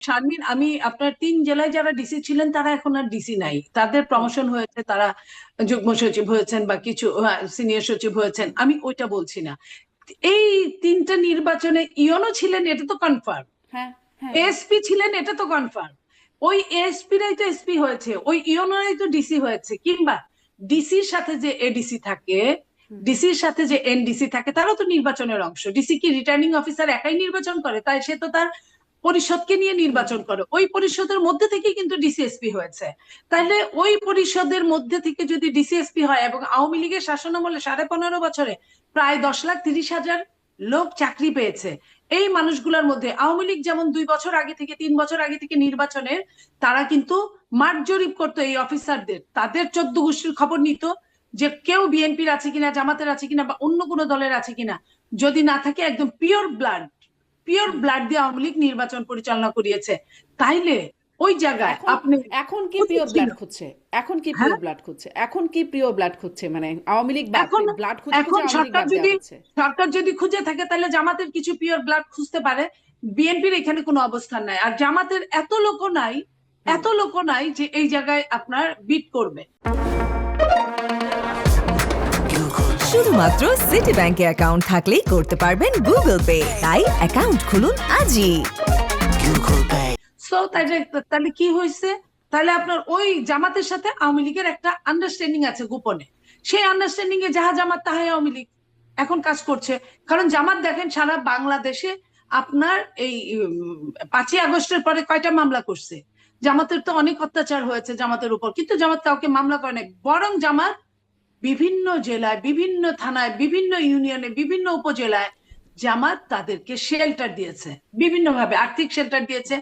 শারমিন, আমি আপনার 3 জেলায় যারা ডিসি ছিলেন তারা এখন আর ডিসি নাই, তাদের প্রমোশন হয়েছে, তারা যুগ্ম সচিব হয়েছেন বা কিছু সিনিয়র সচিব হয়েছেন, আমি ওইটা বলছি না। এই 3টা নির্বাচনে ইয়নো ছিলেন, এটা তো কনফার্ম। হ্যাঁ, হ্যাঁ, এসপি ছিলেন, এটা তো কনফার্ম। ওই এসপি রাই তো এসপি হয়েছে, ওই ইয়নোরাই তো ডিসি হয়েছে। কিংবা ডিসির সাথে যে এডিসি থাকে, ডিসির সাথে যে এনডিসি থাকে, তারাও তো নির্বাচনের অংশ। ডিসি কি রিটার্নিং অফিসার একাই নির্বাচন করে? তাই সে তো তার পরিষদকে নিয়ে নির্বাচন করে, ওই পরিষদের মধ্যে থেকে কিন্তু ডিসিএসপি হয়েছে। তাহলে ওই পরিষদের মধ্যে থেকে যদি ডিসিএসপি হয়, এবং আওয়ামী লীগের শাসনামলে 15.5 বছরে প্রায় 10,30,000 লোক চাকরি পেয়েছে, এই মানুষগুলোর মধ্যে আওয়ামী লীগ যেমন 2 বছর আগে থেকে 3 বছর আগে থেকে নির্বাচনের তারা কিন্তু মাঠ জরিপ করতো এই অফিসারদের, তাদের 14 গোষ্ঠীর খবর নিত, যে কেউ বিএনপির আছে কিনা, জামাতের আছে কিনা, বা অন্য কোনো দলের আছে কিনা। যদি না থাকে, একদম পিওর ব্লাড দিয়ে আওয়ামী লীগ নির্বাচন পরিচালনা করিয়েছে। তাইলে ওই জায়গায় এখন আপনি এখন কি উচিত পিওর ছিল। ব্লাড খুঁজছে? এখন কি হ্যাঁ, পিওর ব্লাড খুঁজছে? এখন কি পিওর ব্লাড খুঁজছে? মানে আওয়ামী লীগ বাদ, এখন ব্লাড খুঁজে খুঁজে এখন আওয়ামী লীগ সরকার বাদ দেওয়া যদি হচ্ছে। সরকার যদি খুঁজে থাকে, তাহলে জামাতের কিছু পিওর ব্লাড খুঁজতে পারে। বিএনপির এখানে কোনো অবস্থান নাই, আর জামাতের এত লোকও নাই, হুম। এত লোকও নাই যে এই জায়গায় আপনার বিট করবে। শুধুমাত্র সিটি ব্যাংকে অ্যাকাউন্ট থাকলেই করতে পারবেন গুগল পে, তাই অ্যাকাউন্ট খুলুন আজই। সো তাহলে তাহলে কি হয়েছে? তাহলে আপনার ওই জামাতের সাথে আওয়ামী লীগের একটা আন্ডারস্ট্যান্ডিং আছে গোপনে। সেই আন্ডারস্ট্যান্ডিং এ যাহা জামাত তাহাই আওয়ামী লীগ এখন কাজ করছে। কারণ জামাত দেখেন সারা বাংলাদেশে আপনার এই 5ই আগস্টের পরে কয়টা মামলা করছে। জামাতের তো অনেক অত্যাচার হয়েছে জামাতের উপর, কিন্তু জামাত কাউকে মামলা করে নাই। বরং জামাত বিভিন্ন জেলায়, বিভিন্ন থানায়, বিভিন্ন ইউনিয়নে, বিভিন্ন উপজেলায় জামাত তাদেরকে শেল্টার দিয়েছে, বিভিন্ন ভাবে আর্থিক শেল্টার দিয়েছে,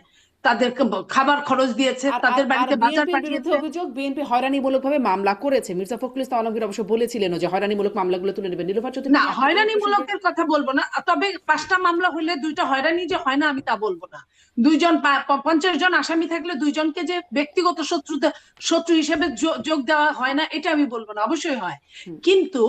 তাদেরকে খাবার খরচ দিয়েছে, আর আর তাদের আর বাড়িতে বাজার বিএনপির বিরুদ্ধে পাঠিয়েছে। অভিযোগ, বিএনপি হয়রানিমূলকভাবে মামলা করেছে। মির্জা ফখরুল ইসলাম আলমগীর অবশ্য বলেছিলেন যে হয়রানিমূলক মামলাগুলো তুলে নেবেন। নীলোফার না, চৌধুরী, আপনি কোন প্রসঙ্গে? হয়রানিমূলকের কথা বলবো না, তবে 5টা মামলা হলে 2টা হয়রানি যে হয় না আমি তা বলবো না। 50 জন আসামি থাকলে 2জনকে যে ব্যক্তিগত শত্রু হিসেবে যোগ দেওয়া হয় না, এটা আমি বলবো না, অবশ্যই হয়। হুম। কিন্তু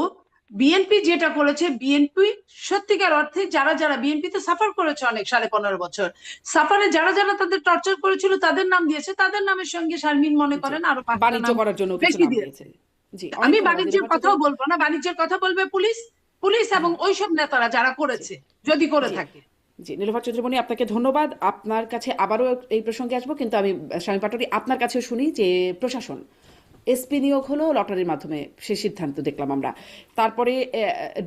বিএনপি যেটা করেছে, বিএনপি সত্যিকার অর্থে যারা যারা, বিএনপি তো সাফার করেছে অনেক, 15.5 বছর সাফারে যারা যারা তাদের টর্চার করেছিল তাদের নাম দিয়েছে, তাদের নামের সঙ্গে শারমিন মনে জি, করেন আরো 5টা বাণিজ্য নাম করার জন্য কিছু বেশি নাম দিয়েছে। দিয়েছে। জি, অনেক আমি ধন্যবাদ বাণিজ্যের নীলোফার কথাও চৌধুরী। বলবো না, বাণিজ্যের কথা বলবে পুলিশ, পুলিশ এবং হ্যাঁ। ওইসব নেতারা যারা জি, করেছে, যদি করে জি, থাকে। জি, নীলোফার চৌধুরী, আপনাকে ধন্যবাদ। আপনার কাছে আবারও এই প্রসঙ্গে আসবো, কিন্তু আমি স্বামী পাটোয়ারি আপনার কাছেও শুনি যে প্রশাসন এসপি নিয়োগ হলো লটারির মাধ্যমে, সে সিদ্ধান্ত দেখলাম আমরা। তারপরে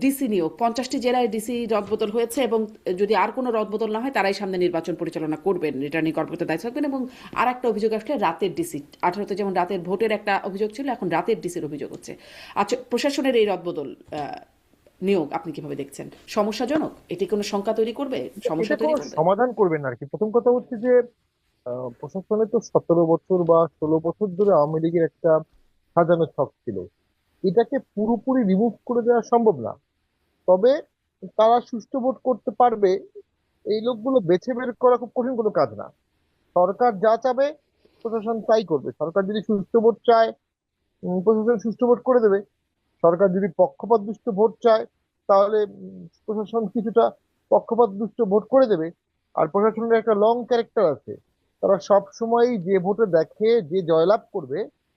ডিসি নিয়োগ, 50টি জেলায় ডিসি রদবদল হয়েছে, এবং যদি আর কোনো রদবদল না হয় তারাই সামনে নির্বাচন পরিচালনা করবেন, রিটার্নিং কর্মকর্তা দায়িত্ব থাকবেন। এবং আর একটা অভিযোগ আসলে রাতের ডিসি, 18তে যেমন রাতের ভোটের একটা অভিযোগ ছিল, এখন রাতের ডিসির অভিযোগ হচ্ছে। আচ্ছা, প্রশাসনের এই রদবদল নিয়োগ আপনি কিভাবে দেখছেন? সমস্যাজনক? এটি কোনো শঙ্কা তৈরি করবে, সমস্যা এটা তৈরি কোনো করবে? সমাধান করবেন না আর কি। প্রথম কথা হচ্ছে যে প্রশাসনে তো 17 বছর বা 16 বছর ধরে আওয়ামী লীগের একটা সাজানো ছক ছিল। এটাকে পুরোপুরি রিমুভ করে দেওয়া সম্ভব না। তবে তারা সুষ্ঠু ভোট করতে পারবে, এই লোকগুলো বেছে বের করা খুব কঠিন কোনো কাজ না। সরকার যা চাবে প্রশাসন তাই করবে। সরকার যদি সুষ্ঠু ভোট চায়, প্রশাসন সুষ্ঠু ভোট করে দেবে। সরকার যদি পক্ষপাত দুষ্ট ভোট চায়, তাহলে প্রশাসন কিছুটা পক্ষপাত দুষ্ট ভোট করে দেবে। আর প্রশাসনের একটা লং ক্যারেক্টার আছে, তারা সব সময় যে ভোটে দেখে যে জয়লাভ করবে